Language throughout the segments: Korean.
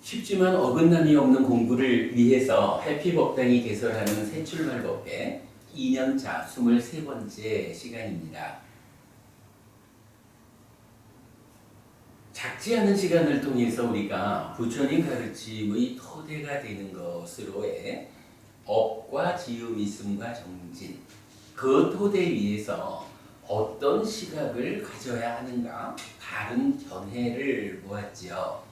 쉽지만 어긋남이 없는 공부를 위해서 해피법당이 개설하는 새출발법회 2년차 23번째 시간입니다. 작지 않은 시간을 통해서 우리가 부처님 가르침의 토대가 되는 것으로의 업과 지음, 있음과 정진, 그 토대 위에서 어떤 시각을 가져야 하는가 다른 견해를 보았지요.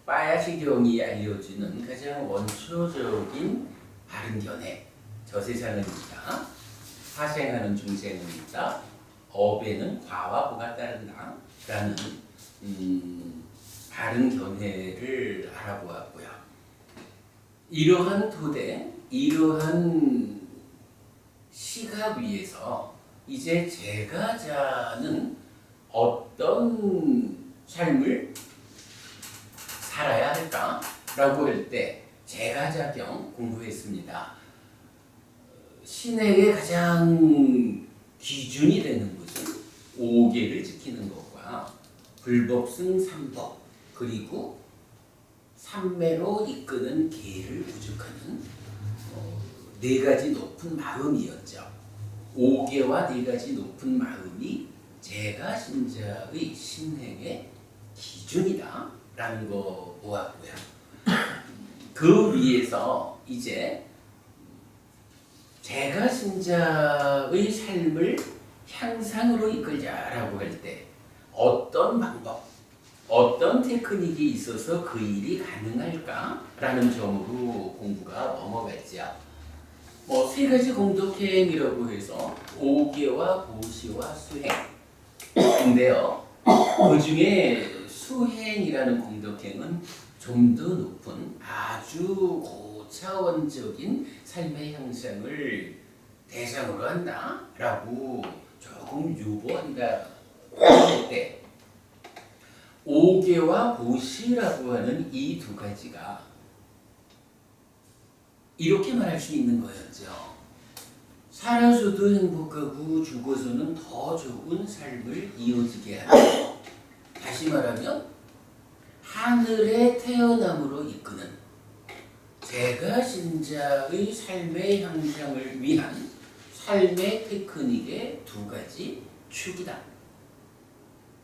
빠야시경이 알려주는 가장 원초적인 바른 견해, 저 세상은 있다, 사생하는 중생은 있다, 업에는 과와 보가 따른다 라는 바른 견해를 알아보았고요. 이러한 토대, 이러한 시각 위에서 이제 제가자는 어떤 삶을 살아야 할까라고 할 때 제가자경 공부했습니다. 신에게 가장 기준이 되는 것은 5계를 지키는 것과 불법승 3법, 그리고 삼매로 이끄는 계를 구축하는 4가지 높은 마음이었죠. 5계와 4가지 높은 마음이 제가 신자의 신행의 기준이다 라는 거 보았고요. 그 위에서 이제 제가 신자의 삶을 향상으로 이끌자라고 할 때 어떤 방법, 어떤 테크닉이 있어서 그 일이 가능할까라는 점으로 공부가 넘어갔죠. 3가지 공덕행이라고 해서 5계와 보시와 수행인데요. 그 중에 수행이라는 공덕행은 좀 더 높은 아주 고차원적인 삶의 향상을 대상으로 한다라고 조금 유보한다 할 때 5계와 보시라고 하는 이 2가지가 이렇게 말할 수 있는 거였죠. 살아서도 행복하고 죽어서는 더 좋은 삶을 이어지게 하는, 다시 말하면 하늘의 태어남으로 이끄는 제가 신자의 삶의 향상을 위한 삶의 테크닉의 2가지 축이다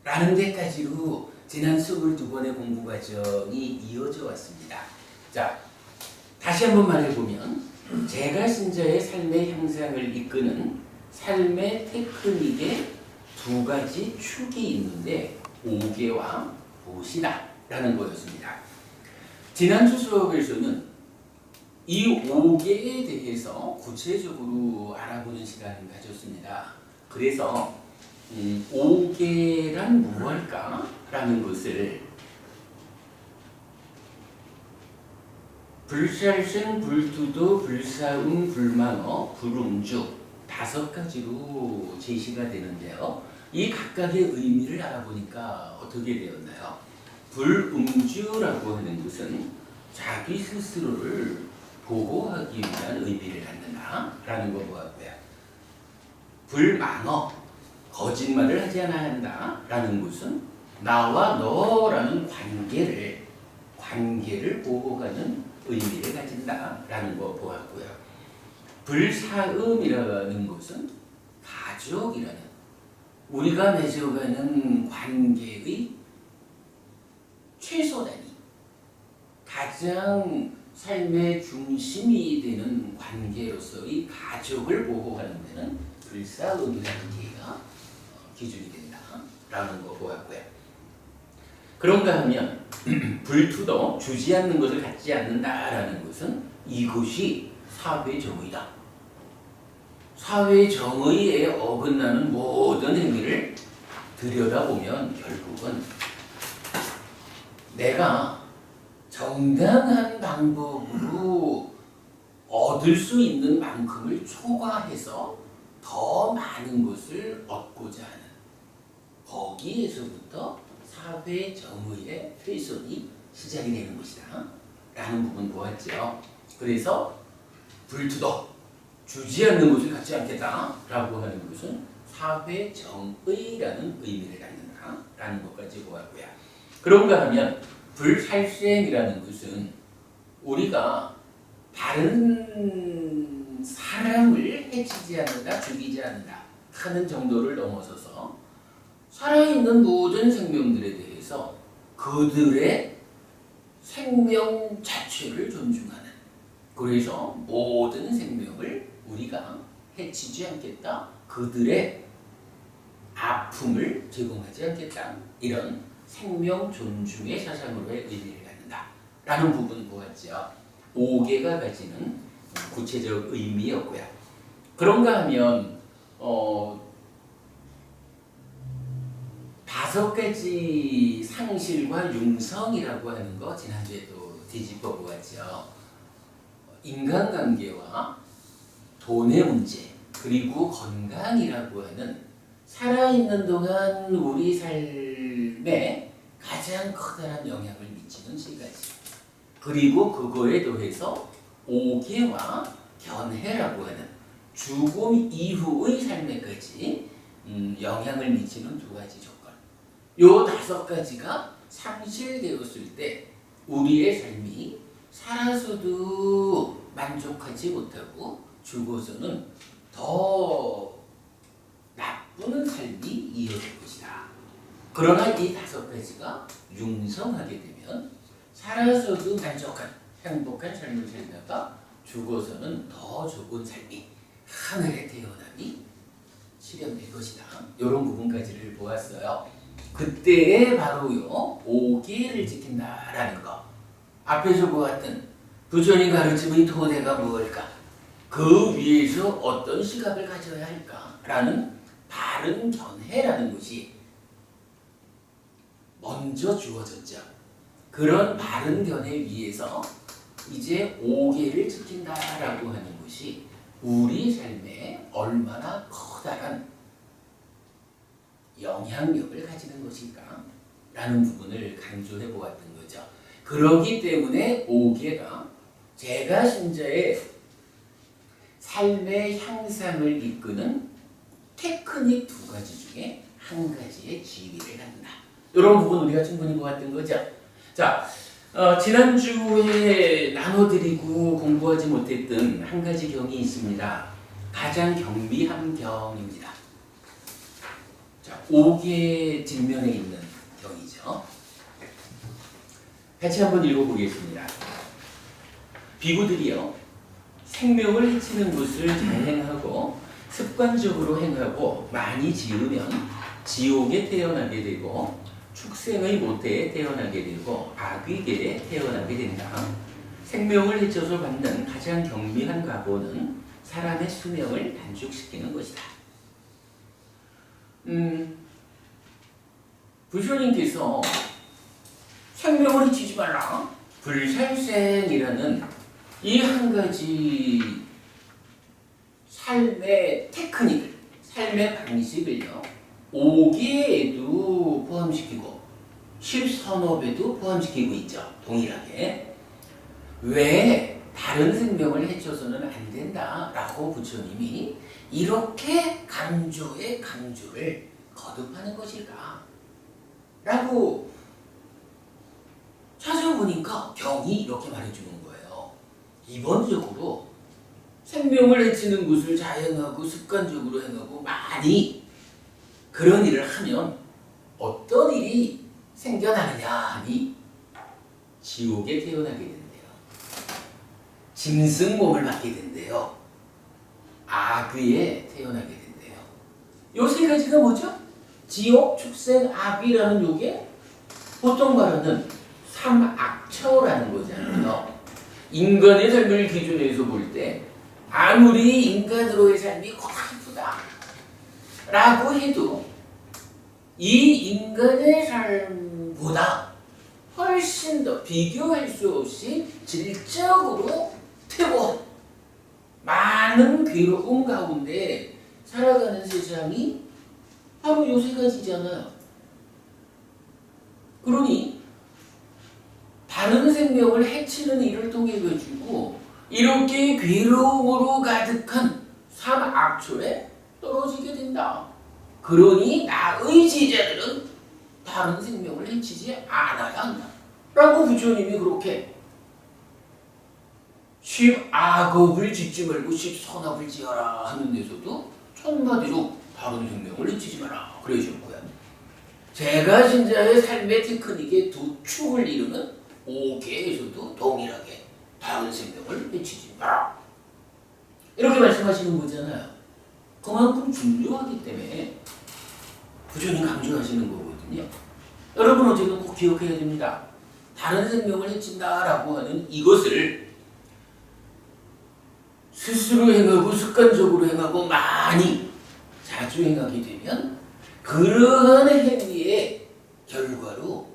라는 데까지로 지난 22번의 공부 과정이 이어져 왔습니다. 자, 다시 한번 말해보면 제가 신자의 삶의 향상을 이끄는 삶의 테크닉의 2가지 축이 있는데 5계와 보시다 라는 거였습니다. 지난주 수업에서는 이 5계에 대해서 구체적으로 알아보는 시간을 가졌습니다. 그래서 5계란 무엇일까? 라는 것을 불살생, 불투도, 불사음, 불망어, 불음주 5가지로 제시가 되는데요. 이 각각의 의미를 알아보니까 어떻게 되었나요? 불음주라고 하는 것은 자기 스스로를 보호하기 위한 의미를 갖는다라는 거 보았고요. 불망어, 거짓말을 하지 않아야 한다라는 것은 나와 너라는 관계를 보호하는 의미를 가진다라는 거 보았고요. 불사음이라는 것은 가족이라는 우리가 맺어가는 관계의 최소 단위, 가장 삶의 중심이 되는 관계로서의 가족을 보호하는 데는 불사음이라는 계가 기준이 된다라는 거 보았고요. 그런가 하면 불투도, 주지 않는 것을 갖지 않는다라는 것은 이것이 사회의 정의다. 사회의 정의에 어긋나는 모든 행위를 들여다보면 결국은 내가 정당한 방법으로 얻을 수 있는 만큼을 초과해서 더 많은 것을 얻고자 하는, 거기에서부터 사회 정의의 훼손이 시작이 되는 것이다 라는 부분 보았죠. 그래서 불투도, 주지 않는 것을 갖지 않겠다 라고 하는 것은 사회 정의라는 의미를 갖는다 라는 것까지 보았고요. 그런가 하면 불살생이라는 것은 우리가 다른 사람을 해치지 않는다, 죽이지 않는다 하는 정도를 넘어서서 살아있는 모든 생명들에 대해서 그들의 생명 자체를 존중하는, 그래서 모든 생명을 우리가 해치지 않겠다, 그들의 아픔을 제공하지 않겠다, 이런 생명 존중의 사상으로의 의미를 갖는다 라는 부분 보았죠. 5개가 가지는 구체적 의미였고요. 그런가 하면 5가지 상실과 융성이라고 하는 거 지난주에도 뒤집어 보았죠. 인간관계와 돈의 문제, 그리고 건강이라고 하는 살아있는 동안 우리 삶에 가장 커다란 영향을 미치는 3가지. 그리고 그거에 더해서 5개와 견해라고 하는 죽음 이후의 삶에까지 영향을 미치는 2가지 조건. 요 5가지가 상실되었을 때 우리의 삶이 살아서도 만족하지 못하고 죽어서는 더 나쁜 삶이 이어질 것이다. 그러나 이 5가지가 융성하게 되면 살아서도 만족한 행복한 삶을 살다가 죽어서는 더 좋은 삶이, 하늘의 태어남이 실현될 것이다. 이런 부분까지를 보았어요. 그때에 바로요 5개를 지킨다라는 거, 앞에서 보았던 부처님 가르침의 토대가 무엇일까, 그 위에서 어떤 시각을 가져야 할까라는 바른 견해라는 것이 먼저 주어졌죠. 그런 바른 견해 위에서 이제 5개를 지킨다라고 하는 것이 우리 삶에 얼마나 커다란 영향력을 가지는 것일까 라는 부분을 강조해 보았던 거죠. 그렇기 때문에 5개가 제가 신자의 삶의 향상을 이끄는 테크닉 2가지 중에 한 가지의 지위를 갖는다. 이런 부분 우리가 충분히 보았던 거죠. 자, 지난주에 나눠드리고 공부하지 못했던 한 가지 경이 있습니다. 가장 경비한 경입니다. 자, 5개 뒷면에 있는 경이죠. 같이 한번 읽어보겠습니다. 비구들이요, 생명을 해치는 것을 잘 행하고 습관적으로 행하고 많이 지으면 지옥에 태어나게 되고 축생의 모태에 태어나게 되고 악의계에 태어나게 된다. 생명을 해쳐서 받는 가장 경미한 과보는 사람의 수명을 단축시키는 것이다. 부처님께서 생명을 해치지 말라, 불살생이라는 이 한 가지 삶의 테크닉을, 삶의 방식을요 5개에도 포함시키고 10선업에도 포함시키고 있죠. 동일하게. 왜 다른 생명을 해쳐서는 안 된다라고 부처님이 이렇게 강조의 강조를 거듭하는 것일까? 라고 찾아보니까 경이 이렇게 말해주는 거예요. 기본적으로 생명을 해치는 것을 자행하고 습관적으로 행하고 많이 그런 일을 하면 어떤 일이 생겨나느냐 하니 지옥에 태어나게 된대요. 짐승 몸을 받게 된대요. 악의에 태어나게 된대요. 요 3가지가 뭐죠? 지옥, 축생, 악의라는 요게 보통 말하는 삼악처라는 거잖아요. 인간의 삶을 기준에서 볼 때 아무리 인간으로의 삶이 고달프다 라고 해도 이 인간의 삶보다 훨씬 더 비교할 수 없이 질적으로 태고 많은 괴로움 가운데 살아가는 세상이 바로 요 3가지잖아요. 그러니 다른 생명을 해치는 일을 통해 가지고 이렇게 괴로움으로 가득한 삼악초에 떨어지게 된다. 그러니 나의 제자들은 다른 생명을 해치지 않아야 한다 라고 부처님이 그렇게 십악업을 짓지 말고 십선악을 지어라 하는 데서도 한마디로 다른 생명을 해치지 마라 그래 주셨고요. 제가 신자의 삶의 테크닉의 두 축을 이루는 오계에서도 동일하게 다른 생명을 해치지 마라 이렇게 말씀하시는 거잖아요. 그만큼 중요하기 때문에 부처님 강조하시는 거거든요. 여러분 어쨌든 꼭 기억해야 됩니다. 다른 생명을 해친다라고 하는 이것을 스스로 행하고 습관적으로 행하고 많이 자주 행하게 되면 그러한 행위의 결과로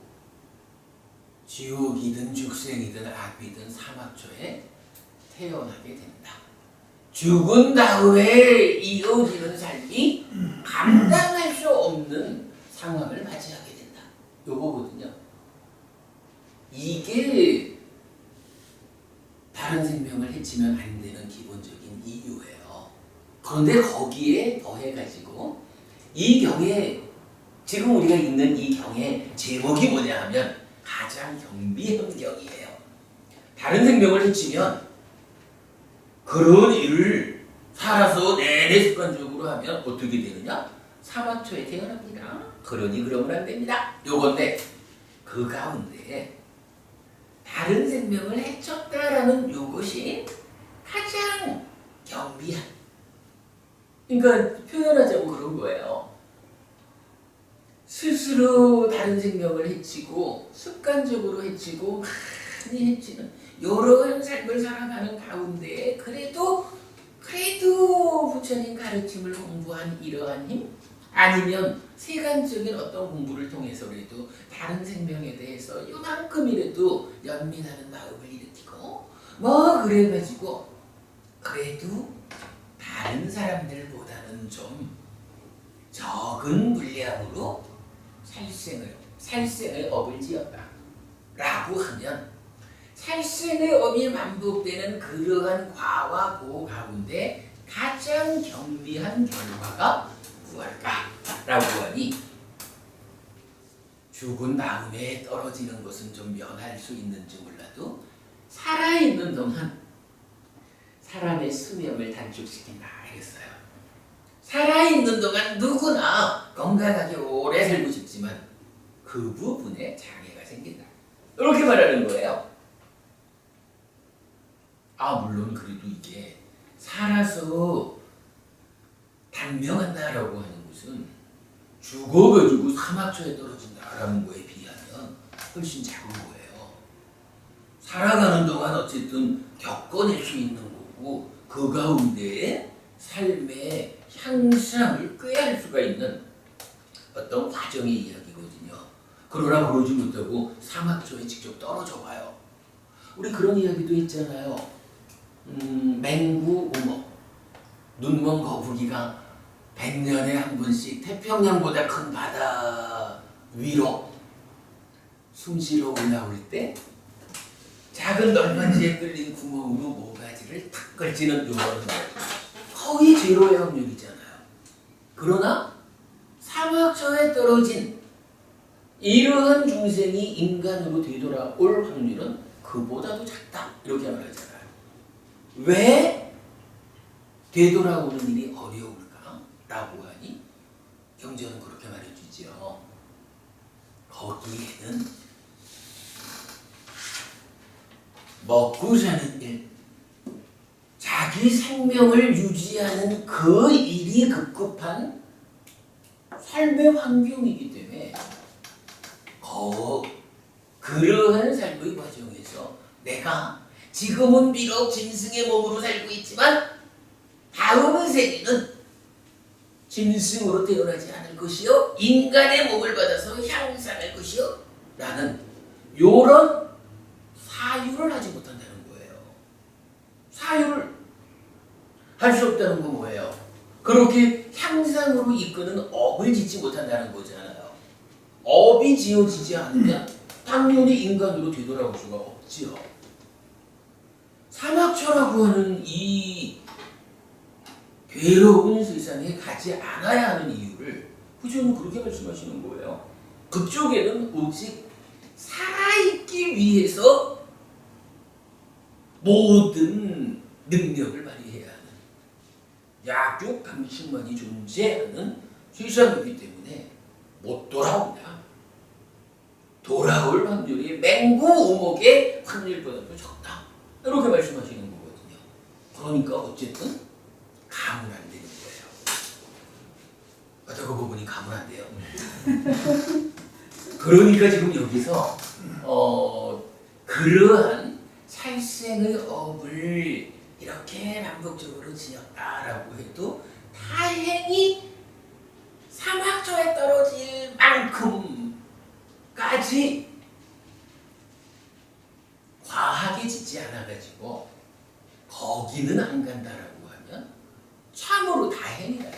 지옥이든 죽생이든 악이든 사막초에 태어나게 된다. 죽은 다음에 이어지는 삶이 감당할 수 없는 상황을 맞이하게 된다. 요거거든요. 이게 다른 생명을 해치면 안 되는 기본적인 이유예요. 그런데 거기에 더해가지고 이 경에 지금 우리가 읽는 이 경의 제목이 뭐냐 하면 가장 경비한 경이에요. 다른 생명을 해치면 그런 일을 살아서 내내 습관적으로 하면 어떻게 되느냐? 사막초에 태어납니다. 그러니 그러면 안 됩니다. 요건데 그 가운데 다른 생명을 해쳤다라는 요것이 가장 경비한 그러니까 표현하자면 그런 거예요. 스스로 다른 생명을 해치고 습관적으로 해치고 많이 해치는 여러 삶을 살아가는 가운데 그래도 부처님 가르침을 공부한 이러한 힘 아니면 세간적인 어떤 공부를 통해서라도 다른 생명에 대해서 요만큼이라도 연민하는 마음을 일으키고 뭐 그래가지고 그래도 다른 사람들보다는 좀 적은 분량으로 살생의 업을 지었다 라고 하면 살생의 업이 반복되는 그러한 과와 고 가운데 가장 경비한 결과가 무엇일까라고 하니 죽은 다음에 떨어지는 것은 좀 면할 수 있는지 몰라도 살아있는 동안 사람의 수명을 단축시킨다 했어요. 살아있는 동안 누구나 건강하게 오래 살고 싶지만 그 부분에 장애가 생긴다. 이렇게 말하는 거예요. 물론 그래도 이게 살아서 단명한다라고 하는 것은 죽어가지고 사막초에 떨어진다라는 거에 비하면 훨씬 작은 거예요. 살아가는 동안 어쨌든 겪어낼 수 있는 거고 그 가운데에 삶의 향상을 꾀할 수가 있는 어떤 과정의 이야기거든요. 그러나 그러지 못하고 사막초에 직접 떨어져 봐요. 우리 그런 이야기도 있잖아요. 맹구 우목 눈먼 거북이가 100년에 한 번씩 태평양보다 큰 바다 위로 숨쉬러 올라올 때 작은 널판지에 뚫린 구멍으로 모가지를 탁 걸치는 요런 거의 제로의 확률이잖아요. 그러나 사막초에 떨어진 이러한 중생이 인간으로 되돌아올 확률은 그보다도 작다 이렇게 말하잖아요. 왜 되돌아오는 일이 어려울까? 라고 하니 경전은 그렇게 말해주죠. 거기에는 먹고 사는 일, 자기 생명을 유지하는 그 일이 급급한 삶의 환경이기 때문에 그러한 삶의 과정에서 내가 지금은 비록 짐승의 몸으로 살고 있지만 다음 세계는 짐승으로 태어나지 않을 것이요 인간의 몸을 받아서 향상할 것이요 라는 요런 사유를 하지 못한다는 거예요. 사유를 할 수 없다는 건 뭐예요? 그렇게 향상으로 이끄는 업을 짓지 못한다는 거잖아요. 업이 지어지지 않으면 당연히 인간으로 되돌아올 수가 없지요. 사막초라고 하는 이 괴로운 세상에 가지 않아야 하는 이유를 부처님은 그렇게 말씀하시는 거예요. 그쪽에는 오직 살아있기 위해서 모든 능력을 발휘해야 하는 약육 강식만이 존재하는 세상이기 때문에 못 돌아온다. 돌아올 확률이 맹구오목의 확률보다도 적다. 이렇게 말씀하시는 거거든요. 그러니까 어쨌든 가문 안 되는 거예요. 어떤 부분이 가문 안 돼요. 그러니까 지금 여기서 그러한 살생의 업을 이렇게 반복적으로 지었다라고 해도 다행히 사막초에 떨어질 만큼까지 과하게 짓지 않아가지고 거기는 안 간다라고 하면 참으로 다행이다.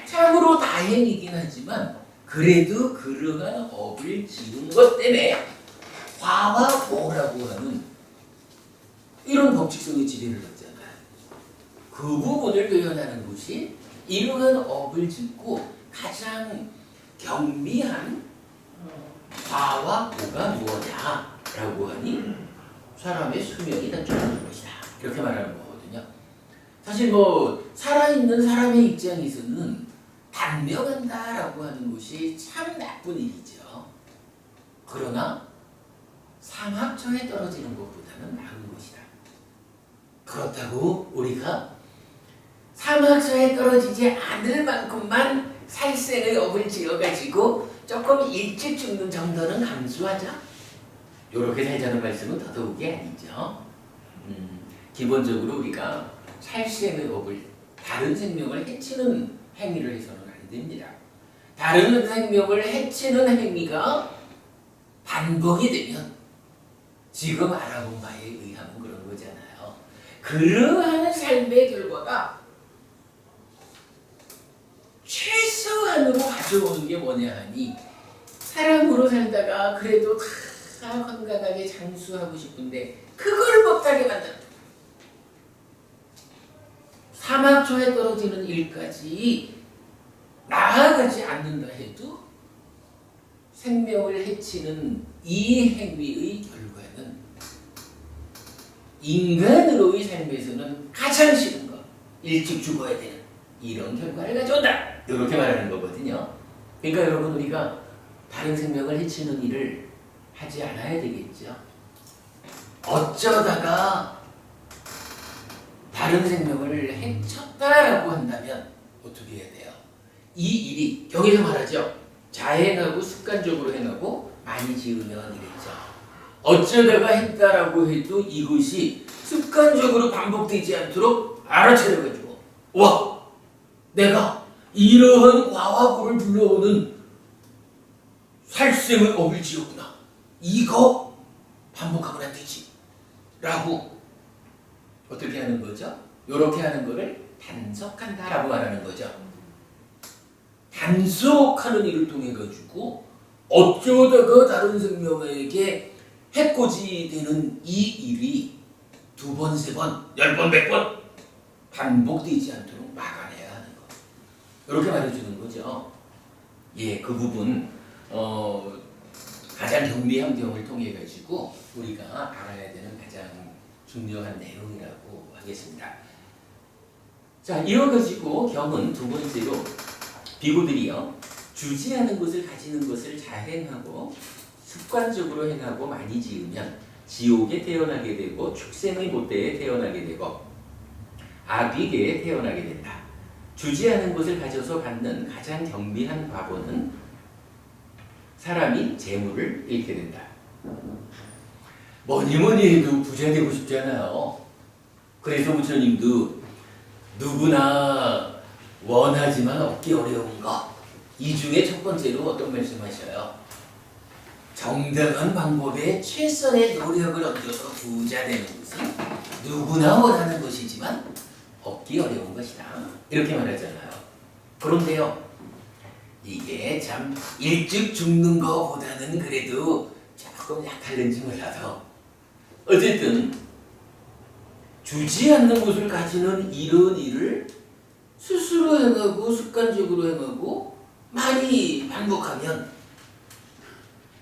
참으로 다행이긴 하지만 그래도 그러한 업을 지은 것 때문에 화와 보라고 하는 이런 법칙성의 지배를 받잖아요. 그 부분을 표현하는 것이 이러한 업을 짓고 가장 경미한 화와 보가 무엇이냐라고 하니 사람의 수명이 단축하는 것이다. 이렇게 말하는 거거든요. 사실 뭐 살아있는 사람의 입장에서는 단명한다라고 하는 것이 참 나쁜 일이죠. 그러나 사막초에 떨어지는 것보다는 나은 것이다. 그렇다고 우리가 사막초에 떨어지지 않을 만큼만 살생의 업을 지어가지고 조금 일찍 죽는 정도는 감수하자. 이렇게 살자는 말씀은 더더욱이 아니죠. 기본적으로 우리가 살생의 업을 다른 생명을 해치는 행위를 해서는 안 됩니다. 다른 생명을 해치는 행위가 반복이 되면 지금 알아본 바에 의하면 그런 거잖아요. 그러한 삶의 결과가 최소한으로 가져오는 게 뭐냐 하니 사람으로 살다가 그래도 다 건강하게 장수하고 싶은데 그걸 못하게 만든다. 사막초에 떨어지는 일까지 나아가지 않는다 해도 생명을 해치는 이 행위의 결과는 인간으로의 삶에서는 가장 싫은 것, 일찍 죽어야 되는 이런 결과를 가져온다. 이렇게 말하는 거거든요. 그러니까 여러분 우리가 다른 생명을 해치는 일을 하지 않아야 되겠죠. 어쩌다가 다른 생명을 해쳤다라고 한다면 어떻게 해야 돼요? 이 일이 여기서 말하죠. 자행하고 습관적으로 행하고 많이 지으면 이랬죠. 어쩌다가 했다라고 해도 이것이 습관적으로 반복되지 않도록 알아차려가지고 와! 내가 이러한 과화부를 불러오는 살생의 업을 지었구나. 이거 반복하면 안 되지. 라고 어떻게 하는 거죠? 이렇게 하는 거를 단속한다라고 말하는 거죠. 단속하는 일을 통해 가지고 어쩌다가 다른 생명에게 해코지 되는 이 일이 2번, 3번, 10번, 100번 반복되지 않도록 막아내야 하는 거. 이렇게 말해주는 거죠. 예, 그 부분 가장 경미한 경을 통해 가지고 우리가 알아야 되는 가장 중요한 내용이라고 하겠습니다. 자, 이어가지고 경은 두 번째로 비구들이요 주지하는 것을 가지는 것을 자행하고 습관적으로 행하고 많이 지으면 지옥에 태어나게 되고 축생의 못대에 태어나게 되고 아비계에 태어나게 된다. 주지하는 것을 가져서 받는 가장 경미한 과보는 사람이 재물을 잃게 된다. 뭐니 해도 부자 되고 싶잖아요. 그래서 부처님도 누구나 원하지만 얻기 어려운 것, 이 중에 첫 번째로 어떤 말씀하셔요? 정당한 방법에 최선의 노력을 얹어서 부자 되는 것은 누구나 원하는 것이지만 얻기 어려운 것이다. 이렇게 말하잖아요. 그런데요, 이게 참 일찍 죽는 것보다는 그래도 조금 약할는지 몰라도 어쨌든 주지 않는 것을 가지는 이런 일을 스스로 행하고 습관적으로 행하고 많이 반복하면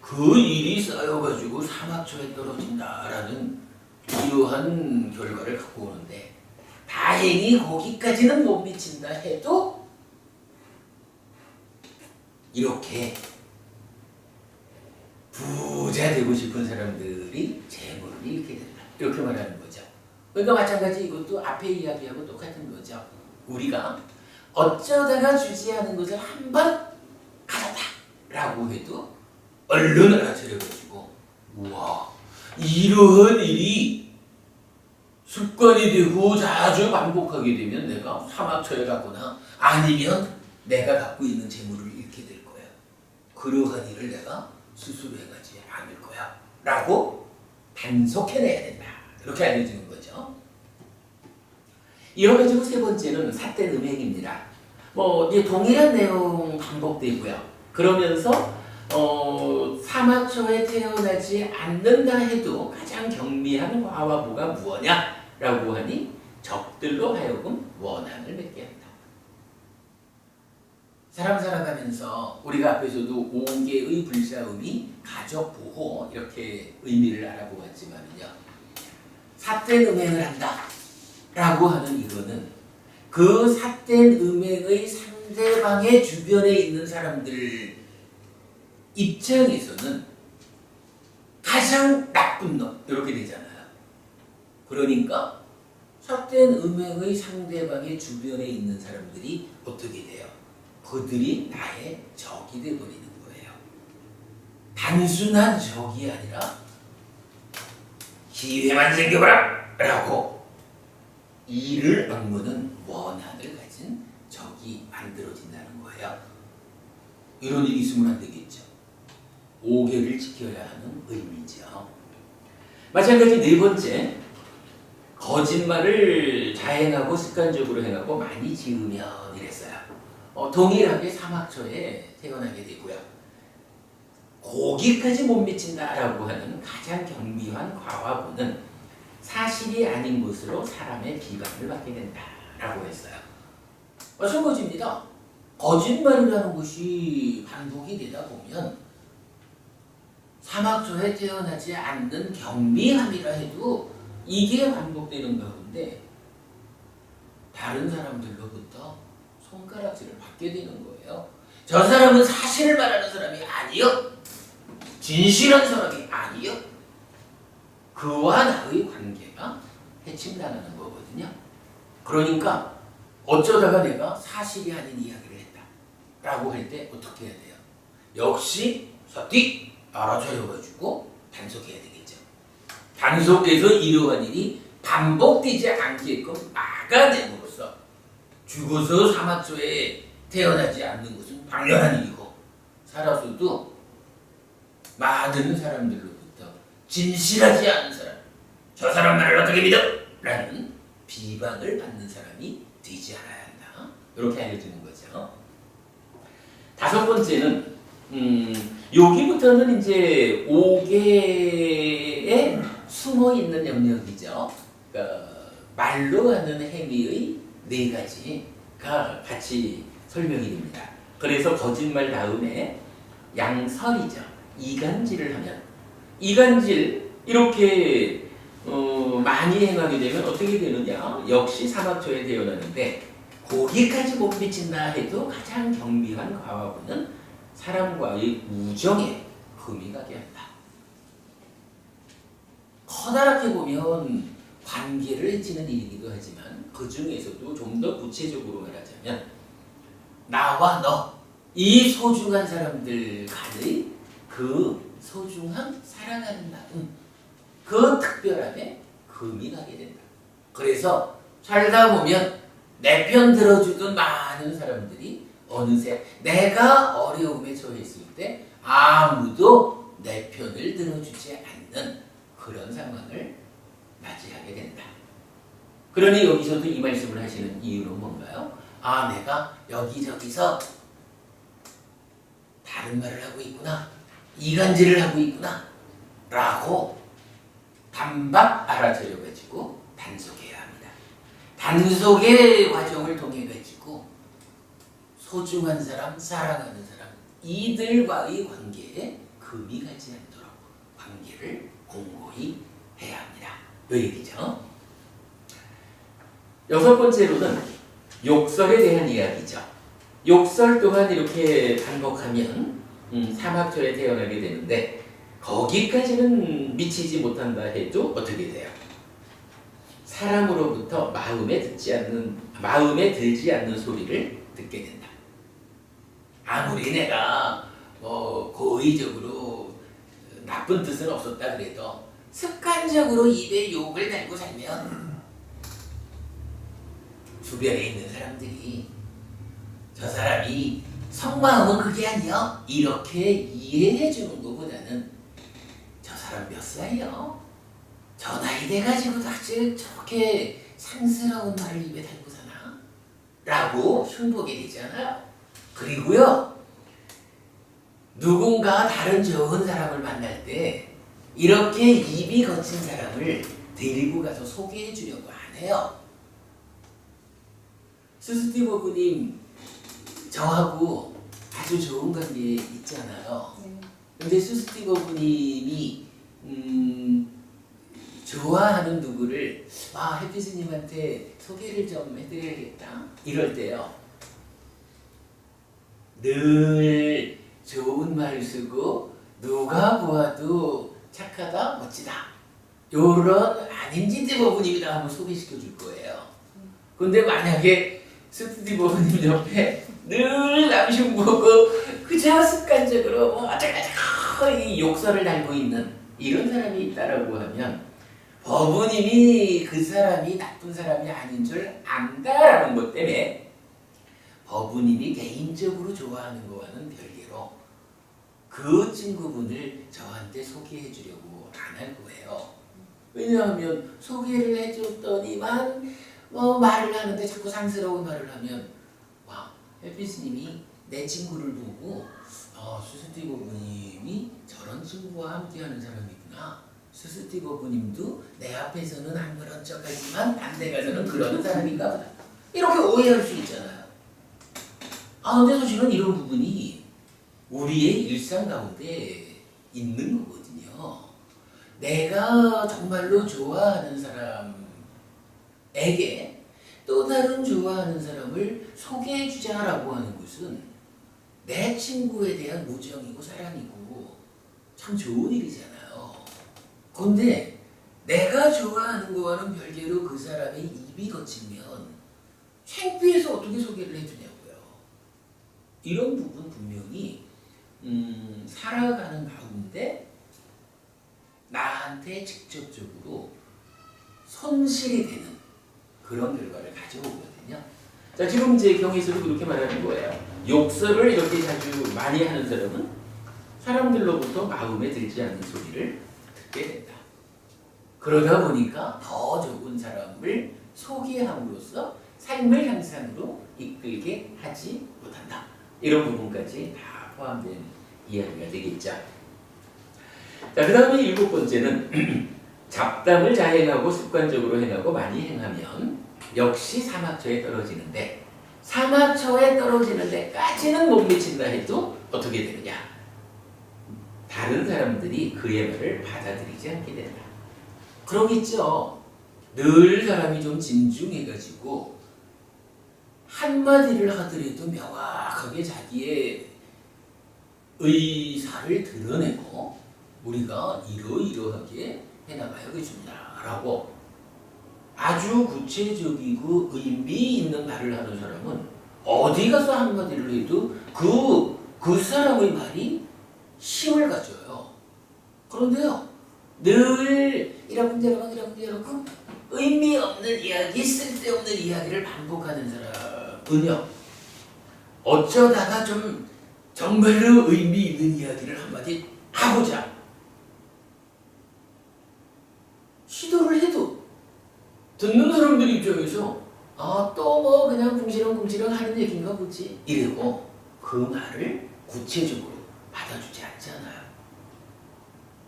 그 일이 쌓여가지고 사막초에 떨어진다라는 이러한 결과를 갖고 오는데, 다행히 거기까지는 못 미친다 해도 이렇게 부자 되고 싶은 사람들이 재물을 잃게 된다, 이렇게 말하는 거죠. 그러니까 마찬가지 이것도 앞에 이야기하고 똑같은 거죠. 우리가 어쩌다가 주지하는 것을 한번 가졌다라고 해도 얼른 알아차려가지고, 우와, 이러한 일이 습관이 되고 자주 반복하게 되면 내가 사막처에 갔거나 아니면 내가 갖고 있는 재물을 잃게 될 거야. 그러한 일을 내가 스스로 해가지 않을 거야 라고 단속해내야 된다, 이렇게 알려주는 거죠. 이어가지고 세 번째는 삿된 음행입니다. 이제 동일한 내용 반복되고요. 그러면서 사막초에 태어나지 않는다 해도 가장 경미한 화와부가 무엇냐라고 하니 적들로 하여금 원한을 맺게 한다. 사람 살아가면서 우리가 앞에서도 5개의 불사음이 가족 보호 이렇게 의미를 알아보았지만요, 삿된 음행을 한다 라고 하는 이거는 그 삿된 음행의 상대방의 주변에 있는 사람들 입장에서는 가장 나쁜 놈, 이렇게 되잖아요. 그러니까 삿된 음행의 상대방의 주변에 있는 사람들이 어떻게 돼요? 그들이 나의 적이 되어버리는 거예요. 단순한 적이 아니라 기회만 생겨봐라 라고 이를 악무는 원한을 가진 적이 만들어진다는 거예요. 이런 일이 있으면 안 되겠죠. 5계를 지켜야 하는 의미죠. 마찬가지 네 번째, 거짓말을 자행하고 습관적으로 행하고 많이 지으면 이랬어요. 동일하게 사막초에 태어나게 되고요. 거기까지 못 미친다라고 하는 가장 경미한 과화부는 사실이 아닌 것으로 사람의 비방을 받게 된다라고 했어요. 마찬가지입니다. 거짓말이라는 것이 반복이 되다 보면 사막초에 태어나지 않는 경미함이라 해도 이게 반복되는 가운데 다른 사람들로부터 손가락질을 받게 되는 거예요. 저 사람은 사실을 말하는 사람이 아니요, 진실한 사람이 아니요, 그와 나의 관계가 해침당하는 거거든요. 그러니까 어쩌다가 내가 사실이 아닌 이야기를 했다 라고 할 때 어떻게 해야 돼요? 역시 서띠 알아차려가지고 단속해야 되겠죠. 단속해서 이러한 일이 반복되지 않게끔 막아내므로써 죽어서 사막초에 태어나지 않는 것은 당연한 일이고, 살아서도 많은 사람들로부터 진실하지 않은 사람, 저 사람 말을 어떻게 믿어? 라는 비방을 받는 사람이 되지 않아야 한다, 이렇게 알려주는 거죠. 다섯 번째는 여기부터는 이제 5개에 숨어있는 영역이죠. 그러니까 말로 하는 행위의 네 가지가 같이 설명이 됩니다. 그래서 거짓말 다음에 양설이죠. 이간질을 하면, 이간질 이렇게 많이 행하게 되면 어떻게 되느냐? 역시 사막초에 태어나는데 거기까지 못 미친다 해도 가장 경미한 과화부는 사람과의 우정에 금이 가게 한다. 커다랗게 보면 관계를 해치는 일이기도 하지만 그 중에서도 좀 더 구체적으로 말하자면 나와 너, 이 소중한 사람들 간의 그 소중한 사랑하는 마음, 그 특별함에 금이 가게 된다. 그래서 살다 보면 내 편 들어주던 많은 사람들이 어느새 내가 어려움에 처했을 때 아무도 내 편을 들어주지 않는 그런 상황을 맞이하게 된다. 그러니 여기서도 이 말씀을 하시는 이유는 뭔가요? 내가 여기저기서 다른 말을 하고 있구나, 이간질을 하고 있구나 라고 단박 알아차려가지고 단속해야 합니다. 단속의 과정을 통해가지고 소중한 사람, 사랑하는 사람, 이들과의 관계에 그 금이 가지 않도록 관계를 공고히 해야 합니다. 이 얘기죠. 여섯 번째로는 욕설에 대한 이야기죠. 욕설 또한 이렇게 반복하면 사막초에 태어나게 되는데 거기까지는 미치지 못한다 해도 어떻게 돼요? 사람으로부터 마음에 들지 않는 소리를 듣게 된다. 아무리 내가 고의적으로 나쁜 뜻은 없었다 그래도 습관적으로 입에 욕을 달고 살면 주변에 있는 사람들이 저 사람이 속마음은 그게 아니야 이렇게 이해해 주는 것보다는 저 사람 몇 살이요? 저 나이 돼가지고도 아직 저렇게 상스러운 말을 입에 달고 사나? 라고 흉보게 되잖아요. 그리고요, 누군가 다른 좋은 사람을 만날 때 이렇게 입이 거친 사람을 데리고 가서 소개해 주려고 안 해요. 스티브님, 저하고 아주 좋은 관계 있잖아요. 근데 스티브님이 좋아하는 누구를 해피스님한테 소개를 좀 해드려야겠다 이럴 때요, 늘 좋은 말을 쓰고 누가 보아도 착하다 멋지다 요런 아닌지대 버부님이라 한번 소개시켜 줄 거예요. 근데 만약에 스티브 버부님 옆에 늘 남신 보고 그저 습관적으로 이 욕설을 달고 있는 이런 사람이 있다라고 하면 버부님이 그 사람이 나쁜 사람이 아닌 줄 안다라는 것 때문에 버부님이 개인적으로 좋아하는 것과는 별개로 그 친구분을 저한테 소개해 주려고 안 할 거예요. 왜냐하면 소개를 해줬더니만 말을 하는데 자꾸 상스러운 말을 하면 헬피스님이 내 친구를 보고 스티브님이 저런 친구와 함께하는 사람이구나. 스티브님도 내 앞에서는 안 그런 척하지만 반대 가서는 그런 사람인가 보다. 이렇게 오해할 수 있잖아요. 근데 사실은 이런 부분이 우리의 일상 가운데 있는 거거든요. 내가 정말로 좋아하는 사람에게 또 다른 좋아하는 사람을 소개해 주자라고 하는 것은 내 친구에 대한 우정이고 사랑이고 참 좋은 일이잖아요. 그런데 내가 좋아하는 거와는 별개로 그 사람의 입이 거치면 창피해서 어떻게 소개를 해주냐고요. 이런 부분 분명히 살아가는 가운데 나한테 직접적으로 손실이 되는 그런 결과를 가져오거든요. 자, 지금 이제 경에서도 그렇게 말하는 거예요. 욕설을 이렇게 자주 많이 하는 사람은 사람들로부터 마음에 들지 않는 소리를 듣게 된다. 그러다 보니까 더 좋은 사람을 소개함으로써 삶의 향상으로 이끌게 하지 못한다. 이런 부분까지 다 포함된 이야기가 되겠죠. 자, 그 다음에 일곱 번째는 잡담을 자행하고 습관적으로 행하고 많이 행하면 역시 사막처에 떨어지는데 사막처에 떨어지는 데까지는 못 미친다 해도 어떻게 되느냐? 다른 사람들이 그의 말을 받아들이지 않게 된다. 그러겠죠. 늘 사람이 좀 진중해가지고 한마디를 하더라도 명확하게 자기의 의사를 드러내고 우리가 이러이러하게 해나가야겠습니다 라고 아주 구체적이고 의미 있는 말을 하는 사람은 어디 가서 한마디를 해도 그 사람의 말이 힘을 가져요. 그런데요, 늘 이러고 의미 없는 이야기, 쓸데없는 이야기를 반복하는 사람은요, 어쩌다가 좀 정말로 의미 있는 이야기를 한마디 하고자 시도를 해도 듣는 사람들 입장에서 또 뭐 그냥 궁시렁궁시렁 하는 얘기인가 보지 이러고 그 말을 구체적으로 받아주지 않잖아요.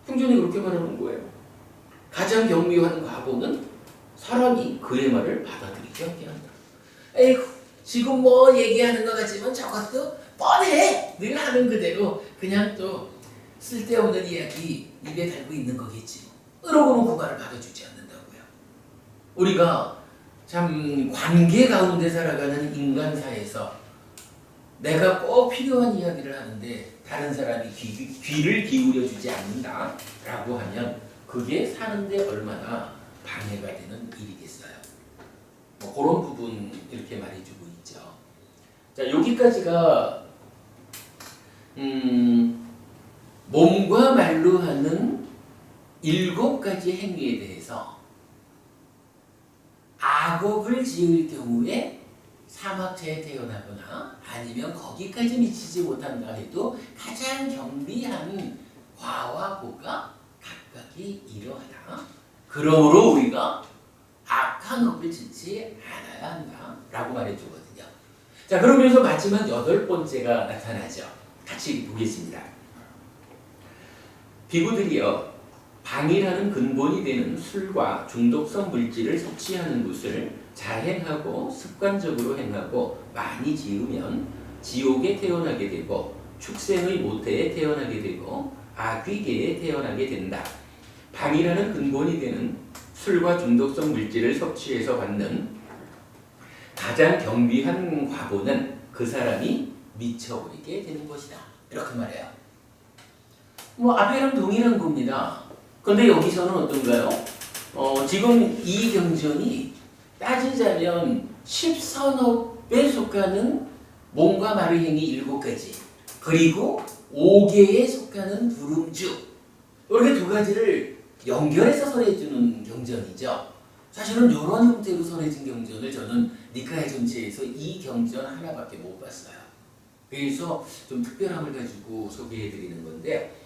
풍전이 그렇게 말하는 거예요. 가장 경미한 과거는 사람이 그의 말을 받아들이지 않게 한다. 에이구, 지금 뭐 얘기하는 것 같지만 저것도 뻔해. 늘 하는 그대로 그냥 또 쓸데없는 이야기 입에 달고 있는 거겠지. 그러고는 구가를 받아주지 않는다고요. 우리가 참 관계 가운데 살아가는 인간사에서 내가 꼭 필요한 이야기를 하는데 다른 사람이 귀를 기울여 주지 않는다라고 하면 그게 사는데 얼마나 방해가 되는 일이겠어요. 뭐 그런 부분 이렇게 말해주고 있죠. 자, 여기까지가 몸과 말로 하는 7가지 행위에 대해서 악업을 지을 경우에 사막처에 태어나거나 아니면 거기까지 미치지 못한다 해도 가장 경비한 과와 보가 각각이 이러하다. 그러므로 우리가 악한 업을 짓지 않아야 한다라고 말해주거든요. 자, 그러면서 마지막 8번째가 나타나죠. 같이 보겠습니다. 비구들이여, 방이라는 근본이 되는 술과 중독성 물질을 섭취하는 것을 잘 행하고 습관적으로 행하고 많이 지으면 지옥에 태어나게 되고 축생의 모태에 태어나게 되고 아귀계에 태어나게 된다. 방이라는 근본이 되는 술과 중독성 물질을 섭취해서 받는 가장 경비한 과보는 그 사람이 미쳐버리게 되는 것이다. 이렇게 말해요. 뭐 앞에랑 동일한 겁니다. 근데 여기서는 어떤가요? 지금 이 경전이 따지자면 10선업에 속하는 몸과 말의 행위 7가지, 그리고 5계에 속하는 부름주, 이렇게 2가지를 연결해서 설해주는 경전이죠. 사실은 이런 형태로 설해진 경전을 저는 니카야 전체에서 이 경전 하나밖에 못 봤어요. 그래서 좀 특별함을 가지고 소개해드리는 건데,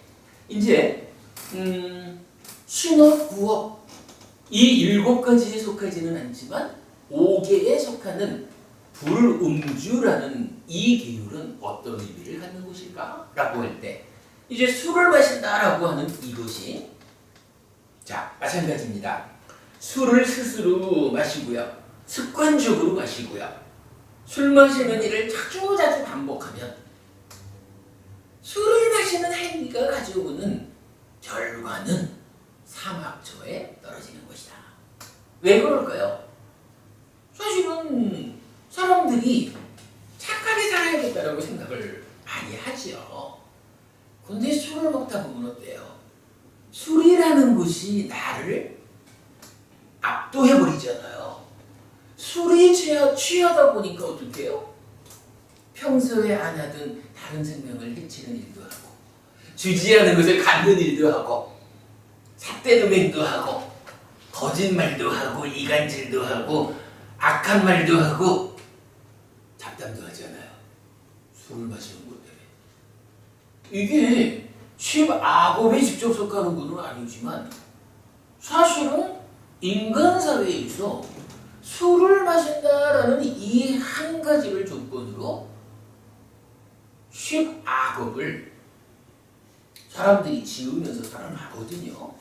이제 신업, 구업 이 7가지에 속하지는 않지만 5계에 속하는 불음주라는 이 계율은 어떤 의미를 갖는 것일까? 라고 할 때 이제 술을 마신다라고 하는 이것이, 자, 마찬가지입니다. 술을 스스로 마시고요, 습관적으로 마시고요, 술 마시는 일을 자주 반복하면 술을 마시는 행위가 가져오는 결과는 사막처에 떨어지는 것이다. 왜 그럴까요? 사실은 사람들이 착하게 살아야겠다라고 생각을 많이 하죠. 근데 술을 먹다 보면 어때요? 술이라는 것이 나를 압도해버리잖아요. 술이 취하다 보니까 어떻게 해요? 평소에 안 하던 다른 생명을 해치는 일도 하고, 주지 않은 것을 갖는 일도 하고, 삿대는 맹도 하고, 거짓말도 하고, 이간질도 하고, 악한 말도 하고, 잡담도 하잖아요. 술을 마시는 것 때문에. 이게 10악업에 직접 속하는 것은 아니지만 사실은 인간 사회에서 술을 마신다라는 이 한 가지를 조건으로 10악업을 사람들이 지으면서 살아나거든요.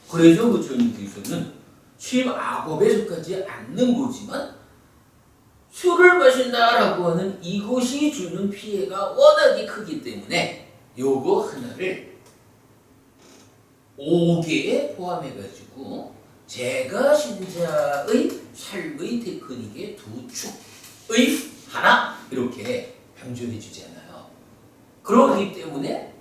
그래서 부처님께서는 10악업에 속하지 않는 거지만 술을 마신다라고 하는 이것이 주는 피해가 워낙에 크기 때문에 요거 하나를 5개에 포함해가지고 제가 신자의 삶의 테크닉의 2축의 하나 이렇게 강조해 주잖아요. 그러기 때문에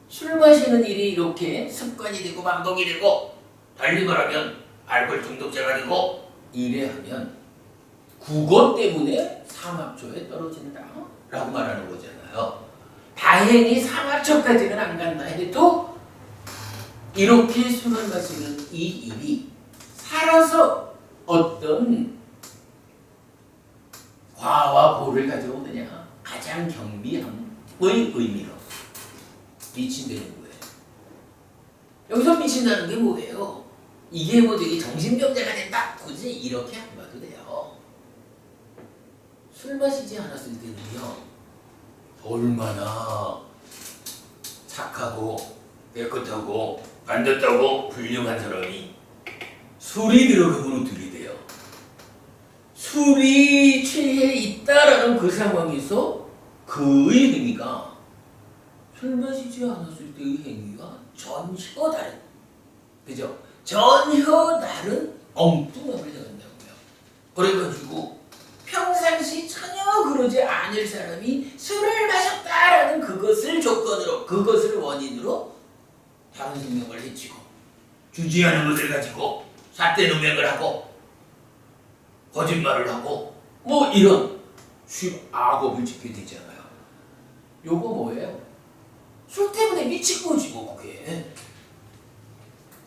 술 마시는 일이 이렇게 습관이 되고 반복이 되고, 달리 말하면 알코올 중독자가 되고 이래 하면 그것 때문에 사막초에 떨어진다 라고 말하는 거잖아요. 다행히 사막초까지는 안 간다 해도 이렇게 술을 마시는 이 일이 살아서 어떤 과와 보를 가져오느냐, 가장 경비함의 의미로 미친다는 거예요. 여기서 미친다는 게 뭐예요? 이게 뭐 되게 정신병자가 된다, 굳이 이렇게 안 봐도 돼요. 술 마시지 않았을 때는요, 얼마나 착하고 깨끗하고 반듯하고 훌륭한 사람이 술이 들어가면 어떻게 돼요? 술이 취해 있다라는 그 상황에서 그의 행위가 술 마시지 않았을 때의 행위가 전혀 다른, 그죠? 전혀 다른 엉뚱함을 해간다고요. 그래가지고 평상시 전혀 그러지 않을 사람이 술을 마셨다라는 그것을 조건으로, 그것을 원인으로 다른 생명을 해치고 주지하는 것을 가지고 삿대 누명을 하고 거짓말을 하고 뭐 이런 악업을 짓게 되잖아요. 요거 뭐예요? 술 때문에 미친 거지 뭐. 그게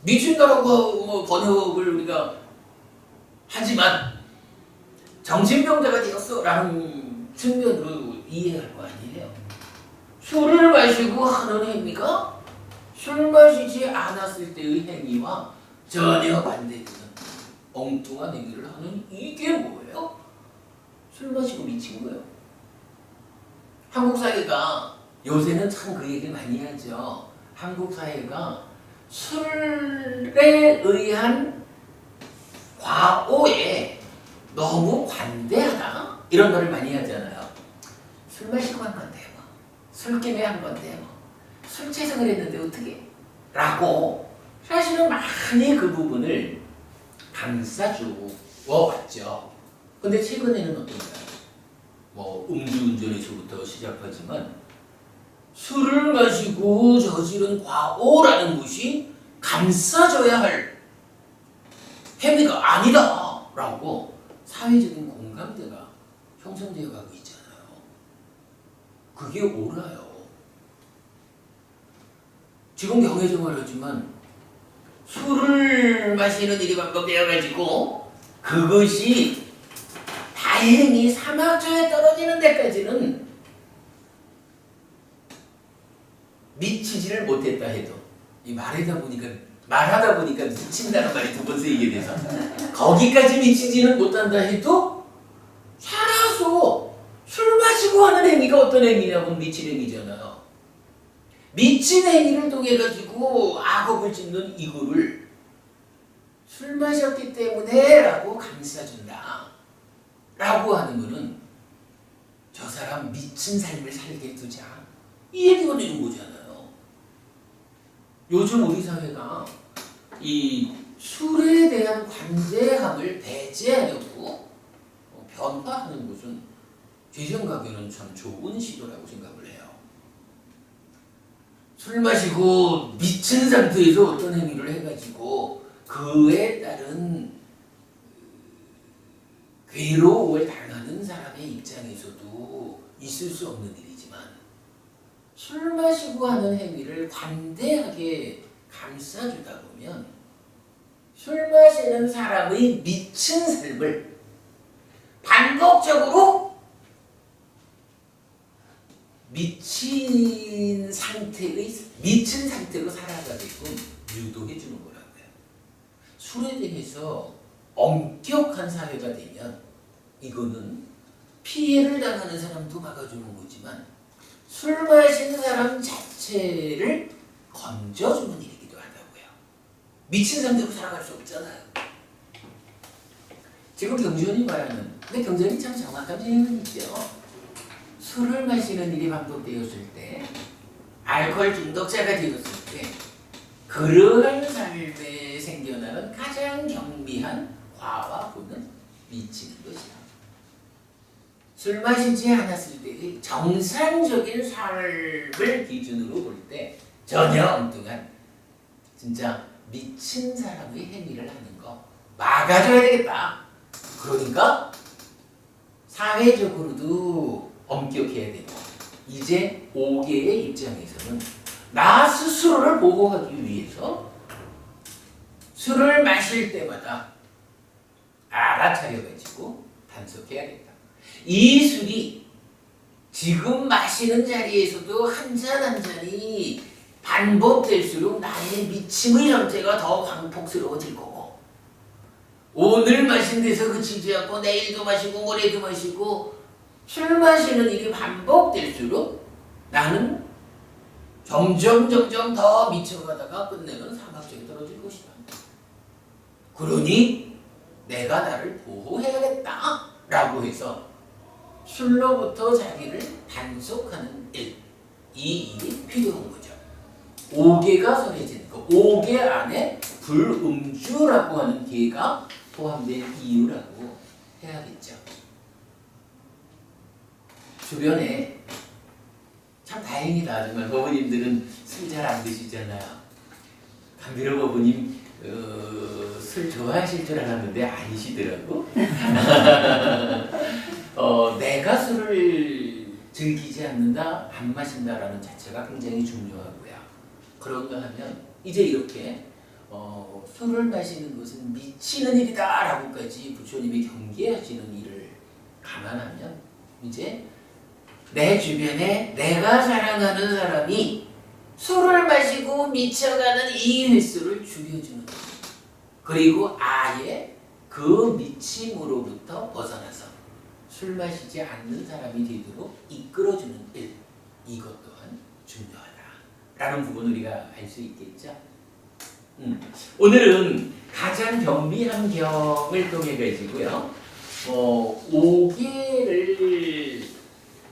미친다라고 뭐 번역을 우리가 하지만 정신병자가 되었어 라는 측면으로 이해할 거 아니에요. 술을 마시고 하는 행위가 술 마시지 않았을 때의 행위와 전혀 반대되는 엉뚱한 행위를 하는, 이게 뭐예요? 술 마시고 미친 거예요. 한국 사회가 요새는 참 그 얘기 많이 하죠. 한국 사회가 술에 의한 과오에 너무 관대하다 이런 말을 많이 하잖아요. 술 마시고 한 건데 뭐, 술김에 한 건데 뭐, 술재생을 했는데 어떻게? 라고 사실은 많이 그 부분을 감싸주어 왔죠. 근데 최근에는 어떤가요? 뭐 음주운전에서부터 시작하지만 술을 마시고 저지른 과오라는 것이 감싸줘야 할 행위가 아니다 라고 사회적인 공감대가 형성되어 가고 있잖아요. 그게 옳아요. 지금 경혜정을 하지만 술을 마시는 일이 반복되어가지고 그것이 다행히 사막조에 떨어지는 데까지는 미치지를 못했다 해도, 이 말하다 보니까 미친다는 말이 두 번 쓰이게 돼서 거기까지 미치지는 못한다 해도 살아서 술 마시고 하는 행위가 어떤 행위냐면 미친 행위잖아요. 미친 행위를 통해 가지고 악업을 짓는 이거를 술 마셨기 때문에 라고 감싸준다 라고 하는 거는 저 사람 미친 삶을 살게 두자 이 얘기가 되는 거잖아요. 요즘 우리 사회가 이 술에 대한 관대함을 배제하려고 변화하는 것은 제 생각에는 참 좋은 시도라고 생각을 해요. 술 마시고 미친 상태에서 어떤 행위를 해가지고 그에 따른 괴로움을 당하는 사람의 입장에서도 있을 수 없는 일이지만 술 마시고 하는 행위를 관대하게 감싸주다 보면 술 마시는 사람의 미친 삶을 반복적으로 미친 상태로 살아가게끔 유도해 주는 거라고요. 술에 대해서 엄격한 사회가 되면 이거는 피해를 당하는 사람도 막아주는 거지만 술 마시는 사람 자체를 건져주는 일이기도 하다고요. 미친 상태로 살아갈 수 없잖아요. 지금 경전이 말하는, 근데 경전이 참 정확한 질문이 있죠. 술을 마시는 일이 반복되었을 때, 알코올 중독자가 되었을 때 그러한 삶에 생겨나는 가장 경미한 과와 고는 미치는 것이다. 술 마시지 않았을 때의 정상적인 삶을 기준으로 볼 때 전혀 엉뚱한 진짜 미친 사람의 행위를 하는 거 막아줘야 되겠다. 그러니까 사회적으로도 엄격해야 되고, 이제 5계의 입장에서는 나 스스로를 보호하기 위해서 술을 마실 때마다 알아차려가지고 단속해야겠다. 이 술이 지금 마시는 자리에서도 한 잔 한 잔이 반복될수록 나의 미침의 형태가 더 광폭스러워질 거고, 오늘 마신 데서 그치지 않고 내일도 마시고 모레도 마시고 술 마시는 일이 반복될수록 나는 점점 더 미쳐가다가 끝내는 사막지에 떨어질 것이다. 그러니 내가 나를 보호해야겠다 라고 해서 술로부터 자기를 단속하는 일, 이 일이 필요한 거죠. 5개가 선해지는 거. 5개 안에 불음주라고 하는 개가 포함된 이유라고 해야겠죠. 주변에 참 다행이다. 정말 어머님들은 술 잘 안 드시잖아요. 강비록 어머님 술 좋아하실 줄 알았는데 아니시더라고. 내가 술을 즐기지 않는다, 안 마신다라는 자체가 굉장히 중요하고요. 그런가 하면 이제 이렇게 술을 마시는 것은 미치는 일이다라고까지 부처님이 경계하시는 일을 감안하면 이제 내 주변에 내가 사랑하는 사람이 술을 마시고 미쳐가는 이 횟수를 죽여주는 것. 그리고 아예 그 미침으로부터 벗어나서 술 마시지 않는 사람이 되도록 이끌어주는 일. 이것 또한 중요하다라는 부분 우리가 알 수 있겠죠. 오늘은 가장 경비한 경을 통해 가지고요. 5개를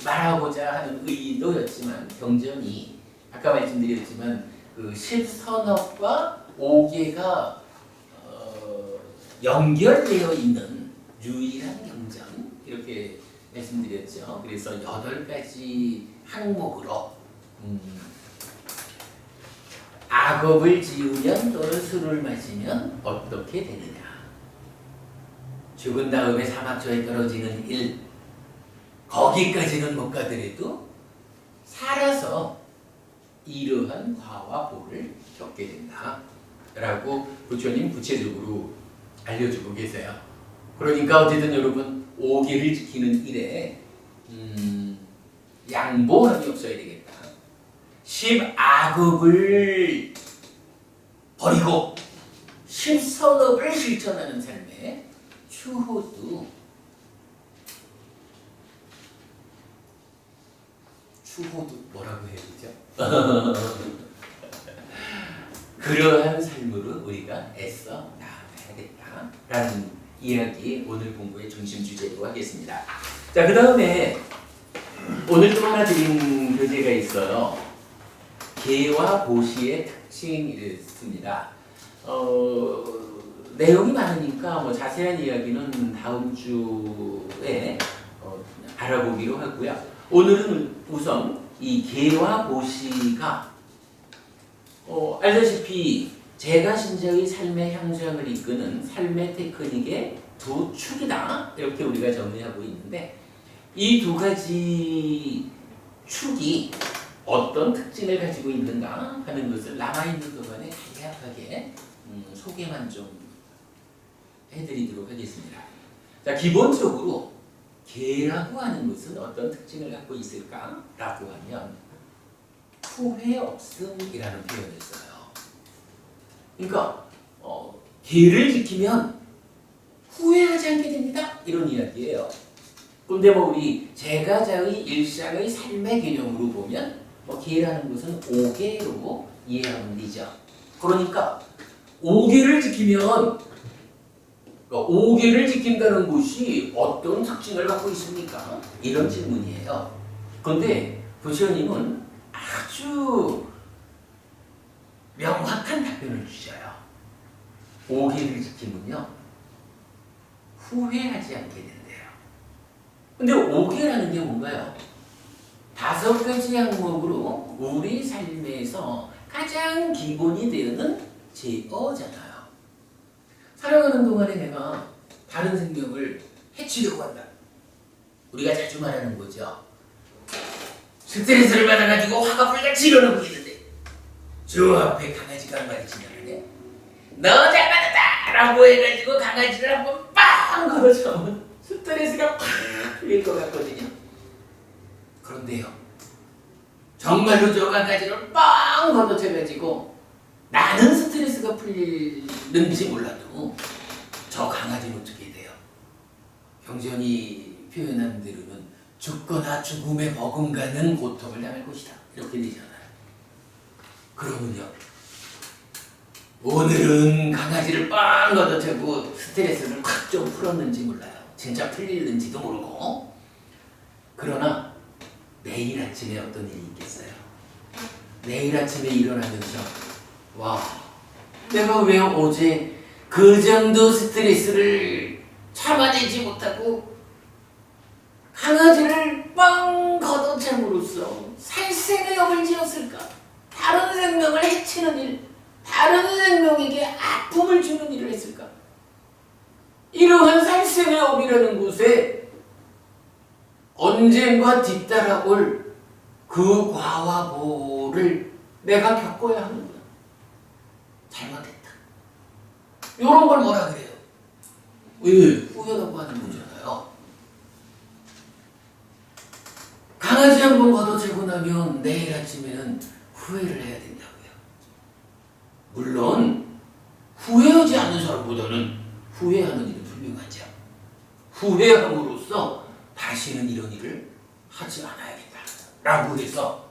말하고자 하는 의도였지만 경전이 아까 말씀드렸지만 그 십선업과 5개가 연결되어 있는 유일한 경전 이렇게 말씀드렸죠. 그래서 8가지 항목으로 악업을 지으면 또는 술을 마시면 어떻게 되느냐, 죽은 다음에 사막초에 떨어지는 일, 거기까지는 못 가더라도 살아서 이러한 과와 보를 겪게 된다 라고 부처님 구체적으로 알려주고 계세요. 그러니까 어쨌든 여러분 5개를 지키는 일에 양보함이 없어야 되겠다. 10악업을 버리고 10선업을 실천하는 삶의 추호도 뭐라고 해야 되죠? 그러한 삶으로 우리가 애써 나아가야겠다라는 이야기 오늘 공부의 중심 주제로 하겠습니다. 자, 그 다음에 오늘 또 하나 드린 교재가 있어요. 개와 보시의 특징이었습니다. 내용이 많으니까 뭐 자세한 이야기는 다음 주에 알아보기로 하고요. 오늘은 우선 이 개와 보시가 알다시피 제가신자의 삶의 향상을 이끄는 삶의 테크닉의 두 축이다 이렇게 우리가 정의하고 있는데 이 두 가지 축이 어떤 특징을 가지고 있는가 하는 것을 남아있는 동안에 간략하게 소개만 좀 해드리도록 하겠습니다. 자, 기본적으로 개라고 하는 것은 어떤 특징을 갖고 있을까라고 하면 후회 없음이라는 표현을 써요. 그러니까 개를 지키면 후회하지 않게 됩니다. 이런 이야기예요. 근데 뭐 우리 제가자의 일상의 삶의 개념으로 보면 개라는 것은 5개로 이해하면 되죠. 그러니까 5개를 지키면 5개를 지킨다는 것이 어떤 특징을 갖고 있습니까? 이런 질문이에요. 그런데 부처님은 아주 명확한 답변을 주셔요. 5개를 지키면요 후회하지 않게 된대요. 근데 5개라는 게 뭔가요? 5가지 항목으로 우리 삶에서 가장 기본이 되는 제어잖아요. 살아가는 동안에 내가 다른 생명을 해치려고 한다. 우리가 자주 말하는 거죠. 스트레스를 받아가지고 화가 불같이 일어나고 있는데 저 앞에 강아지가 한 마리 지나가네. 너 잘못했다! 라고 해가지고 강아지를 한번 빵 걸어주면 스트레스가 팍 풀릴 것 같거든요. 그런데요, 정말로 저 강아지를 빵 걷어차가지고 나는 스트레스가 풀리는지 몰라도 저 강아지는 어떻게 돼요? 경전이 표현한 대로는 죽거나 죽음에 버금가는 고통을 당할 것이다. 이렇게 되잖아요. 그러면요, 오늘은 강아지를 빵 걷어차고 스트레스를 확 좀 풀었는지 몰라요. 진짜 풀리는지도 모르고. 그러나 매일 아침에 어떤 일이 있겠어요? 내일 아침에 일어나면서 와, 내가 왜 어제 그 정도 스트레스를 참아내지 못하고 강아지를 뻥 걷어차므로써 살생의 업을 지었을까? 다른 생명을 해치는 일, 다른 생명에게 아픔을 주는 일을 했을까? 이러한 살생의 업이라는 곳에 언젠가 뒤따라올 그 과와 보를 내가 겪어야 하는구나. 잘못했다. 이런 걸 뭐라 그래요? 후회라고 하는 거잖아요. 강아지 한 번 걷어차고 나면 내일 아침에는 후회를 해야 된다고요. 물론 후회하지 않는 사람보다는 후회하는 일은 분명하죠. 후회함으로써 다시는 이런 일을 하지 않아야겠다라고 해서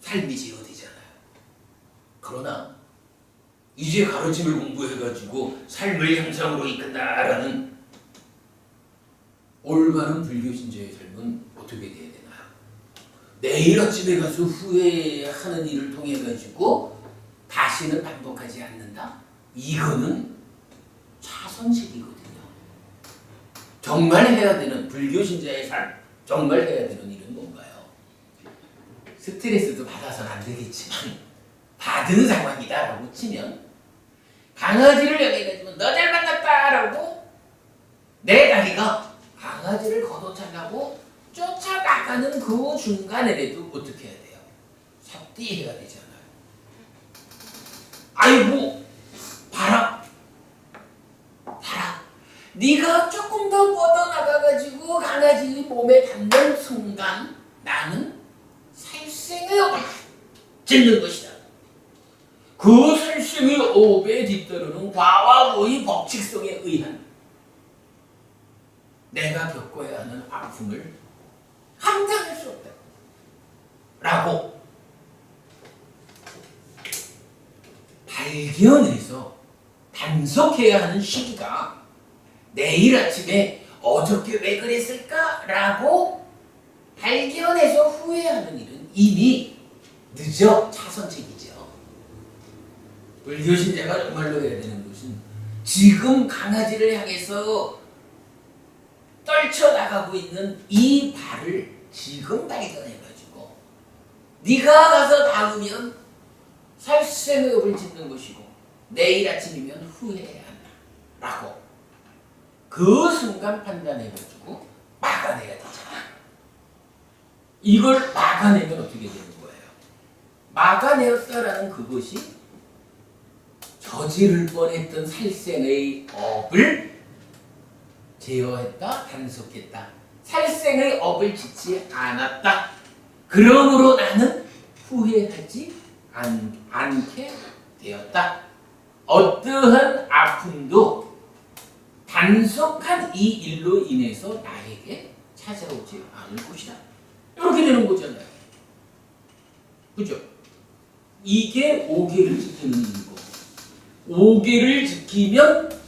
삶이 제어되잖아요. 그러나 이제 가르침을 공부해가지고 삶을 향상으로 이끈다라는 올바른 불교 신자의 삶은 어떻게 돼야 되나요? 내일 아침에 가서 후회하는 일을 통해 가지고 다시는 반복하지 않는다? 이거는 차선책이거든요. 정말 해야 되는 불교 신자의 삶, 정말 해야 되는 일은 뭔가요? 스트레스도 받아서는 안 되겠지만 받은 상황이다라고 치면 강아지를 향해 가지고 너 잘 만났다라고 내 다리가 강아지를 걷어차려고 쫓아나가는 그 중간에라도 어떻게 해야 돼요? 삽디해야 되잖아요. 아이고 봐라 네가 조금 더 뻗어나가가지고 강아지 몸에 닿는 순간 나는 살생의 업을 짓는 것이다. 그 살생의 업에 뒤따르는 과와 보의 법칙성에 의한 내가 겪어야 하는 아픔을 감당할 수 없다. 라고 발견해서 단속해야 하는 시기가 내일 아침에 어저께 왜 그랬을까? 라고 발견해서 후회하는 일은 이미 늦어 차선책이죠. 불교 신자가 정말로 해야 되는 것은 지금 강아지를 향해서 떨쳐나가고 있는 이 발을 지금 발견해가지고 네가 가서 닿으면 살생의 업을 짓는 것이고 내일 아침이면 후회해야 한다 라고 그 순간 판단해가지고 막아내야 되잖아. 이걸 막아내면 어떻게 되는 거예요? 막아내었다라는 그것이 저지를 뻔했던 살생의 업을 제어했다, 단속했다. 살생의 업을 짓지 않았다. 그러므로 나는 후회하지 않게 되었다. 어떠한 아픔도 단속한 이 일로 인해서 나에게 찾아오지 않을 것이다. 이렇게 되는 거잖아요. 그죠? 이게 5계를 지키는 일이고 5계를 지키면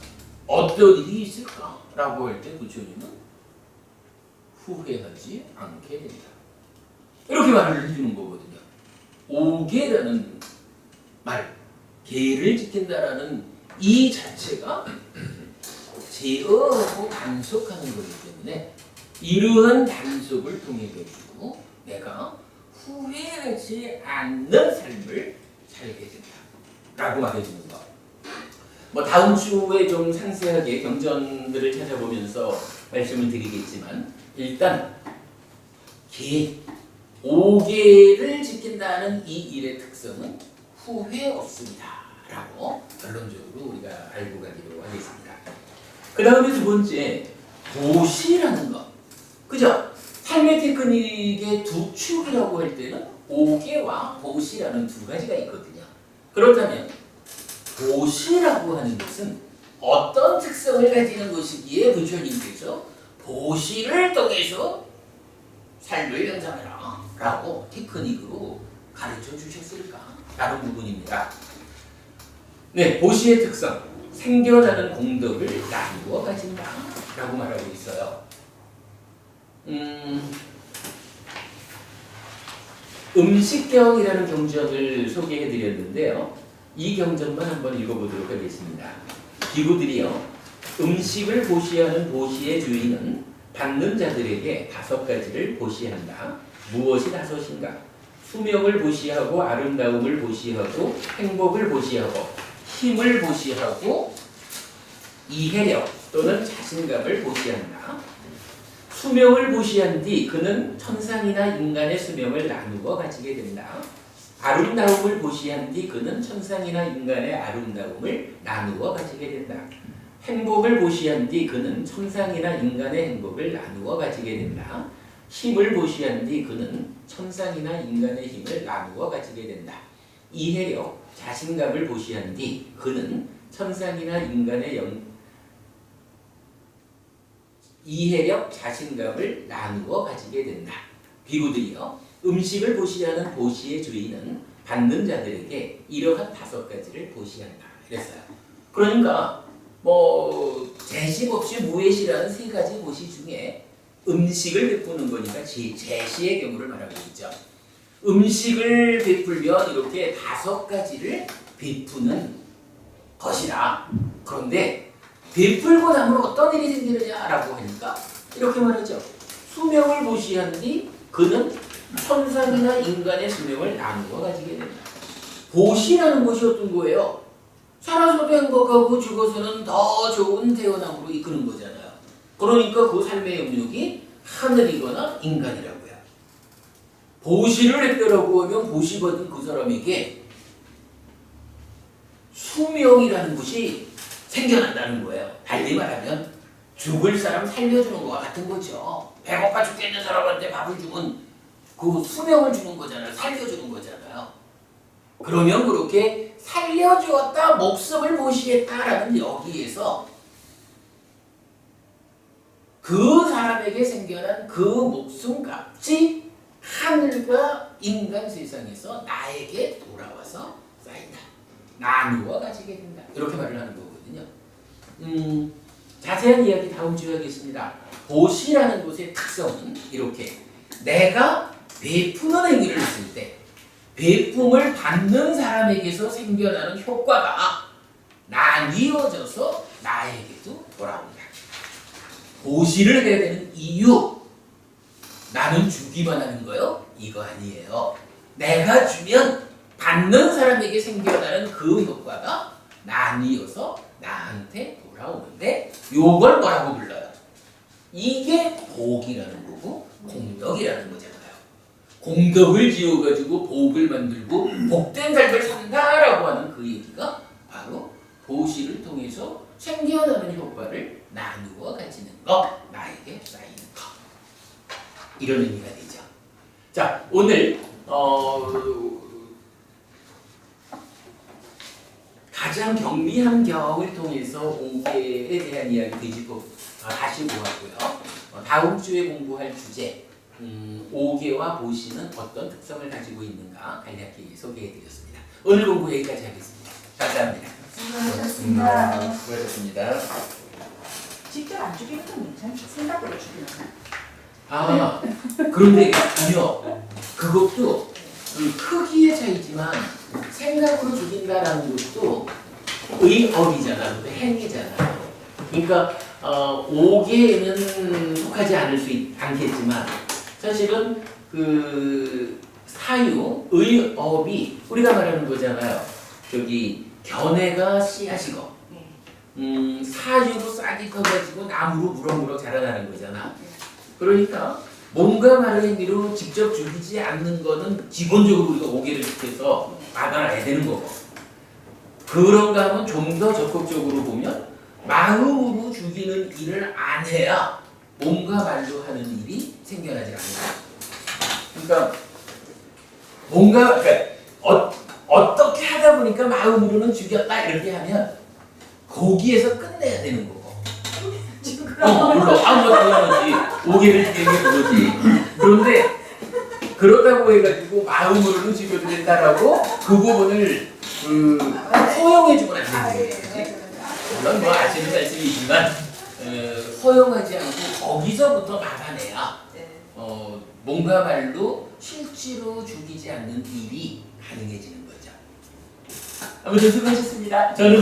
어떤 일이 있을까? 라고 할 때 부처님은 후회하지 않게 된다. 이렇게 말을 해주는 거거든요. 5계라는 말, 계를 지킨다라는 이 자체가 제어하고 단속하는 거기 때문에 이러한 단속을 통해 가지고 내가 후회하지 않는 삶을 살게 된다. 라고 말해주는 거. 뭐 다음 주에 좀 상세하게 경전들을 찾아보면서 말씀을 드리겠지만 일단 5계를 지킨다는 이 일의 특성은 후회 없습니다. 라고 결론적으로 우리가 알고 가기로 하겠습니다. 그 다음에 두 번째, 보시라는 것. 그죠? 삶의 테크닉의 두 축이라고 할 때는 5계와 보시라는 두 가지가 있거든요. 그렇다면 보시라고 하는 것은 어떤 특성을 가지는 것이기에 부처님께서 보시를 통해서 삶을 연상해라 라고 테크닉으로 가르쳐 주셨을까? 라는 부분입니다. 네, 보시의 특성, 생겨나는 공덕을 나누어 가진다 라고 말하고 있어요. 음식경이라는 경전을 소개해 드렸는데요. 이 경전만 한번 읽어보도록 하겠습니다. 비구들이여, 음식을 보시하는 보시의 주인은 받는 자들에게 5가지를 보시한다. 무엇이 5인가? 수명을 보시하고 아름다움을 보시하고 행복을 보시하고 힘을 보시하고 이해력 또는 자신감을 보시한다. 수명을 보시한 뒤 그는 천상이나 인간의 수명을 나누어 가지게 된다. 아름다움을 보시한 뒤 그는 천상이나 인간의 아름다움을 나누어 가지게 된다. 행복을 보시한 뒤 그는 천상이나 인간의 행복을 나누어 가지게 된다. 힘을 보시한 뒤 그는 천상이나 인간의 힘을 나누어 가지게 된다. 이해력, 자신감을 보시한 뒤 그는 천상이나 인간의 이해력, 자신감을 나누어 가지게 된다. 비구들이여, 음식을 보시하는 보시의 주인은 받는 자들에게 이러한 5가지를 보시한다. 이랬어요. 그러니까 제식 없이 무예시라는 3가지 보시 중에 음식을 베푸는 거니까 제시의 경우를 말하고 있죠. 음식을 베풀면 이렇게 5가지를 베푸는 것이다. 그런데 베풀고 나면 어떤 일이 생기느냐라고 하니까 이렇게 말하죠. 수명을 보시한 뒤 그는 천상이나 인간의 수명을 나누어 가지게 된다. 보시라는 것이 어떤 거예요? 살아서도 행복하고 죽어서는 더 좋은 태어남으로 이끄는 거잖아요. 그러니까 그 삶의 영역이 하늘이거나 인간이라고요. 보시를 했더라고 하면 보시 받은 그 사람에게 수명이라는 것이 생겨난다는 거예요. 달리 말하면 죽을 사람 살려주는 것과 같은 거죠. 배고파 죽겠는 사람한테 밥을 주면 그 수명을 주는 거잖아요. 살려주는 거잖아요. 그러면 그렇게 살려주었다, 목숨을 보시겠다라는 여기에서 그 사람에게 생겨난 그 목숨값이 하늘과 인간 세상에서 나에게 돌아와서 쌓인다. 나누어 가지게 된다. 이렇게 말을 하는 거거든요. 자세한 이야기 다음 주에 하겠습니다. 보시라는 것의 특성은 이렇게 내가 베푸는 행위를 했을 때 베품을 받는 사람에게서 생겨나는 효과가 나뉘어져서 나에게도 돌아온다. 보시를 해야 되는 이유, 나는 주기만 하는 거요? 이거 아니에요. 내가 주면 받는 사람에게 생겨나는 그 효과가 나뉘어서 나한테 돌아오는데 요걸 뭐라고 불러요? 이게 복이라는 거고 공덕이라는 거잖아요. 공덕을 지어가지고 복을 만들고 복된 삶을 산다라고 하는 그 얘기가 바로 보시를 통해서 생겨나는 효과를 나누어 가지는 것, 나에게 쌓이는 것, 이런 의미가 되죠. 자, 오늘 가장 경미한 경을 통해서 5계에 대한 이야기 뒤집어 다시 보았고요. 다음 주에 공부할 주제 5계와 보시는 어떤 특성을 가지고 있는가 간략히 소개해드렸습니다. 오늘 공부 여기까지 하겠습니다. 감사합니다. 수고하셨습니다. 수고하셨습니다. 직접 안 죽이는 건 괜찮죠? 생각으로 죽이는 그런데 아니요. 그것도 그 크기의 차이지만 생각으로 죽인다라는 것도 의업이잖아. 행위잖아. 그러니까 5계에는 속하지 않겠지만 사실은 그 사유, 의업이 우리가 말하는 거잖아요. 저기 견해가 씨앗이고 사유로 싹이 커가지고 나무로 무럭무럭 자라나는 거잖아. 그러니까 몸과 말의 행위로 직접 죽이지 않는 거는 기본적으로 우리가 5계를 지켜서 막아놔야 되는 거고, 그런가 하면 좀 더 적극적으로 보면 마음으로 죽이는 일을 안 해야 몸과 말로 하는 일이 생겨나지 않는다. 그러니까 뭔가 어떻게 하다 보니까 마음으로는 죽였다 이렇게 하면 거기에서 끝내야 되는 거고. 물론 아무것도 당연하지. 5계를 죽이는 게 그거지. 그런데 그렇다고 해가지고 마음으로는 죽여도 된다라고 그 부분을 허용해주면 안 되는 거지. 물론 뭐 아시는 말씀이지만 허용하지 않고 거기서부터 막아내야 몸과 말로 실제로 죽이지 않는 일이 가능해지는 거죠. 아무튼 수고하셨습니다. 저는